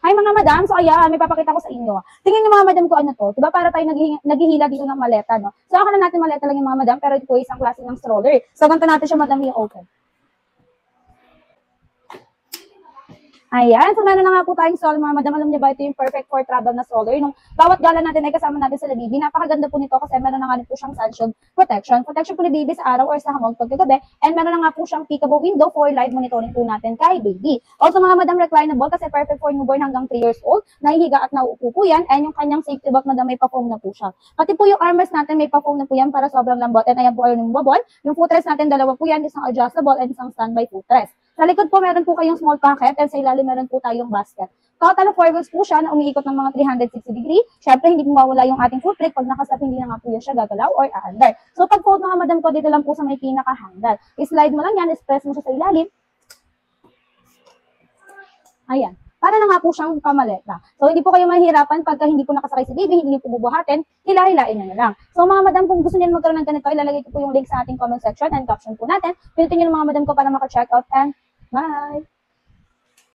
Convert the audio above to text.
Hi mga madam, so ayan, may papakita ko sa inyo. Tingnan niyo mga madam ko ano to, 'di ba para tayo naghihila dito ng maleta, no? So ako na natin maleta lang yung mga madam, pero ito po isang klase ng stroller. So ganito natin siya madam yung open. Ayan, so meron na nga po tayong stroller mga madam. Alam niyo ba, ito yung perfect for travel na stroller. Nung bawat gala natin ay kasama natin sa Bibi. Napakaganda po nito kasi meron na nga rin po siyang sunshade protection. Protection po ni Bibi sa araw or sa hamog pagkagabi. And meron na nga po siyang peekable window for live monitoring po natin kay Baby. Also mga madam, reclinable kasi perfect for newborn hanggang 3 years old. Nahihiga at nauupo po yan. And yung kanyang safety belt madam, may pa-foam na po siya. Pati po yung armrest natin may pa-foam na po yan para sobrang lambot. And ayan po ay yung bubble. Yung footrest natin dalawa po yan, isang adjustable and isang standby footrest. Sa likod po, meron po kayong small pocket and sa ilalim meron po tayong basket. Total of 4 wheels po siya na umiikot ng mga 360 degree. Siyempre, hindi po mawala yung ating foot brake. Pag nakasap, hindi na nga po yan siya gagalaw or aandar. So, pag fold mga madam ko, dito lang po sa may pinaka-handle. I-slide mo lang yan, i-press mo siya sa ilalim. Ayan. Para na nga po siyang pamaleta. So, hindi po kayo mahihirapan pagka hindi po nakasakay si Baby, hindi niyo po bubuhatin, hilahilain niyo na lang. So, mga madam, kung gusto niyo magkaroon ng ganito, ilalagay ko po yung link sa ating comment section and caption po natin. Pinutin niyo ng mga madam ko para maka-check out and bye!